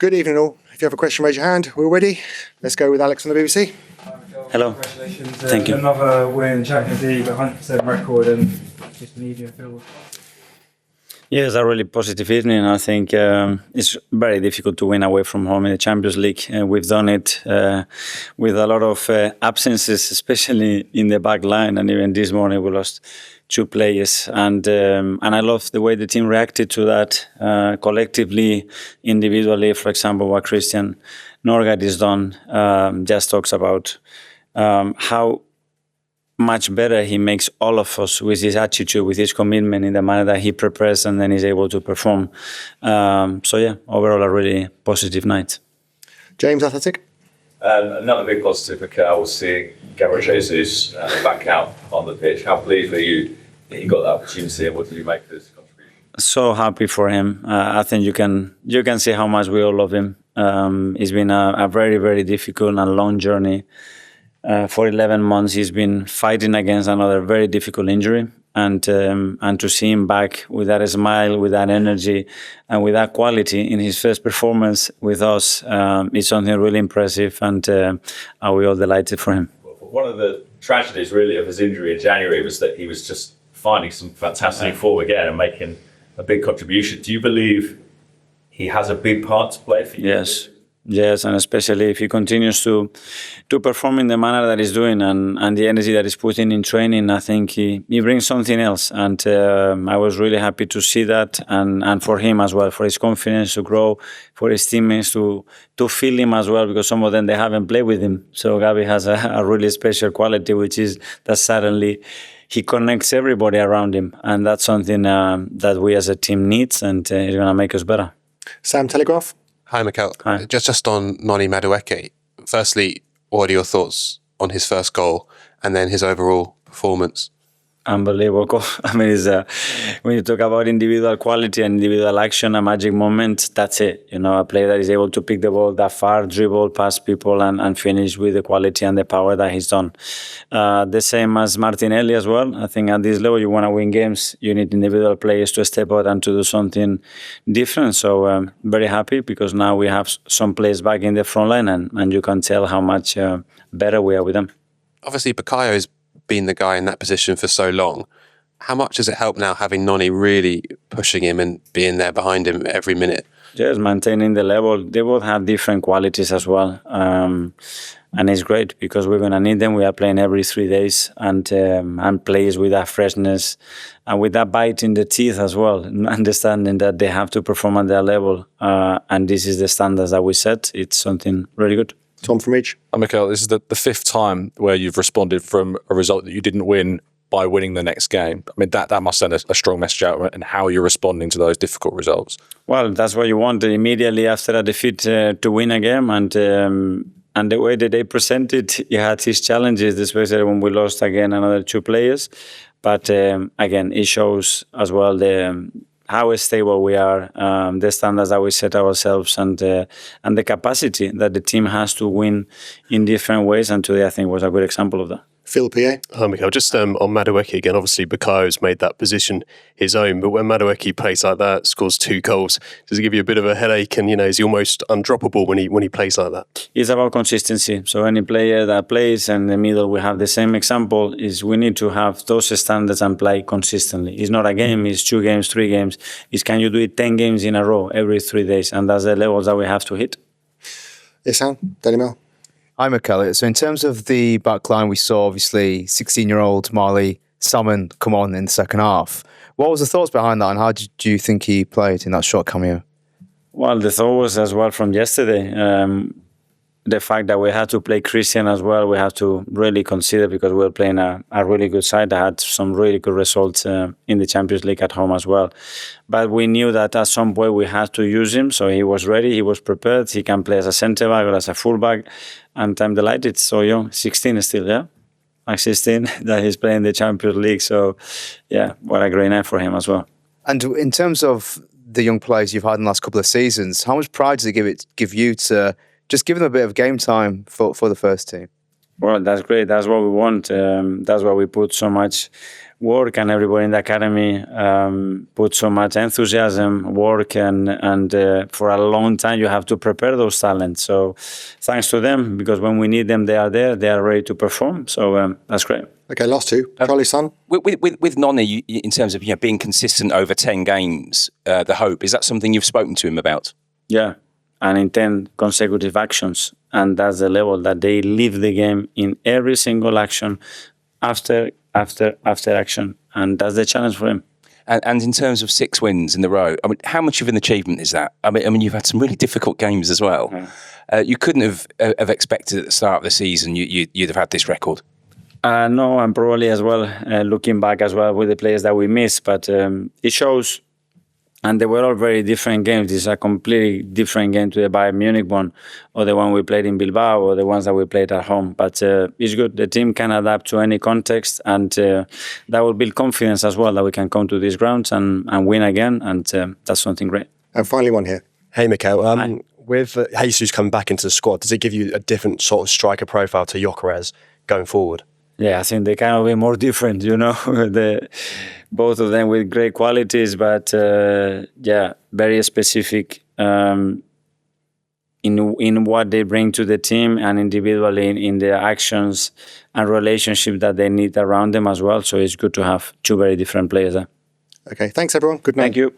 Good evening all. If you have a question, raise your hand. We're ready. Let's go with Alex on the BBC. Hello. Congratulations. Thank you. Another win in Champions League, 100% record, and just an evening field. Yes, a really positive evening. I think it's very difficult to win away from home in the Champions League. We've done it with a lot of absences, especially in the back line. And even this morning we lost 2 players. And I love the way the team reacted to that collectively, individually. For example, what Christian Norgaard has done just talks about how much better he makes all of us with his attitude, with his commitment in the manner that he prepares and then is able to perform. So yeah, overall a really positive night. James, Athletic? Another big positive, Mikel, was seeing Gabriel Jesus back out on the pitch. How pleased were you that he got that opportunity, and what did you make of this contribution? So happy for him. I think you can see how much we all love him. It's been a very, very difficult and long journey. For 11 months, he's been fighting against another very difficult injury, and to see him back with that smile, with that energy, and with that quality in his first performance with us is something really impressive, and we're all delighted for him. One of the tragedies, really, of his injury in January was that he was just finding some fantastic form again and making a big contribution. Do you believe he has a big part to play for you? Yes, and especially if he continues to perform in the manner that he's doing and the energy that he's putting in training, I think he brings something else. And I was really happy to see that, and for him as well, for his confidence to grow, for his teammates to feel him as well, because some of them, they haven't played with him. So Gabi has a really special quality, which is that suddenly he connects everybody around him. And that's something that we as a team needs, and it's going to make us better. Sam, Telegraph? Hi, Mikel. Hi. Just on Noni Madueke, firstly, what are your thoughts on his first goal and then his overall performance? Unbelievable. I mean, it's, when you talk about individual quality and individual action, a magic moment, that's it. You know, a player that is able to pick the ball that far, dribble past people and finish with the quality and the power that he's done. The same as Martinelli as well. I think at this level, you want to win games, you need individual players to step out and to do something different. So very happy, because now we have some players back in the front line, and you can tell how much better we are with them. Obviously, Bakayo's been the guy in that position for so long. How much does it help now having Noni really pushing him and being there behind him every minute? Just maintaining the level. They both have different qualities as well. And it's great, because we're going to need them. We are playing every 3 days, and players with that freshness and with that bite in the teeth as well, understanding that they have to perform at their level. And this is the standards that we set. It's something really good. Tom from Reach. Mikel, this is the 5th time where you've responded from a result that you didn't win by winning the next game. I mean, that must send a strong message out, and how you're responding to those difficult results. Well, that's what you want immediately after a defeat, to win a game, and the way that they presented, you had these challenges, especially when we lost again another 2 players. But again, it shows as well how stable we are, the standards that we set ourselves, and the capacity that the team has to win in different ways. And today, I think, was a good example of that. Phil, PA. Hi, Mikel. Just on Madueke again, obviously Bakayo's made that position his own, but when Madueke plays like that, scores 2 goals, does it give you a bit of a headache? And, is he almost undroppable when he plays like that? It's about consistency. So any player that plays in the middle, we have the same example, is we need to have those standards and play consistently. It's not a game, it's 2 games, 3 games. It's can you do it 10 games in a row every 3 days? And that's the levels that we have to hit. Isan, Daily Mail. Hi, Mikel. So in terms of the back line, we saw obviously 16-year-old Marli Salmon come on in the second half. What was the thoughts behind that, and how did you think he played in that short cameo? Well, the thought was as well from yesterday. The fact that we had to play Christian as well, we have to really consider, because we were playing a really good side that had some really good results in the Champions League at home as well. But we knew that at some point we had to use him, so he was ready, he was prepared, he can play as a centre-back or as a full-back, and I'm delighted. So young, 16 still, yeah? Like 16, that he's playing the Champions League, so yeah, what a great night for him as well. And in terms of the young players you've had in the last couple of seasons, how much pride does it give you to just give them a bit of game time for the first team? Well, that's great. That's what we want. That's why we put so much work, and everybody in the academy put so much enthusiasm, work, and for a long time you have to prepare those talents. So thanks to them, because when we need them, they are there, they are ready to perform. So that's great. Okay, last two. Charlie, son. With Noni, in terms of being consistent over 10 games, the hope, is that something you've spoken to him about? Yeah, and in 10 consecutive actions. And that's the level that they live the game in every single action after action. And that's the challenge for him. And in terms of 6 wins in a row, I mean, how much of an achievement is that? I mean, you've had some really difficult games as well. Yeah. You couldn't have expected at the start of the season you'd have had this record. No, and probably as well, looking back as well with the players that we missed, but it shows, and they were all very different games. This is a completely different game to the Bayern Munich one, or the one we played in Bilbao, or the ones that we played at home. But it's good. The team can adapt to any context, and that will build confidence as well, that we can come to these grounds and win again, and that's something great. And finally, one here. Hey, Mikel. With Jesus coming back into the squad, does it give you a different sort of striker profile to Gyokeres going forward? Yeah, I think they kind of be more different, both of them with great qualities, but very specific in what they bring to the team, and individually in their actions and relationship that they need around them as well. So it's good to have 2 very different players there. Okay, thanks everyone. Good night. Thank you.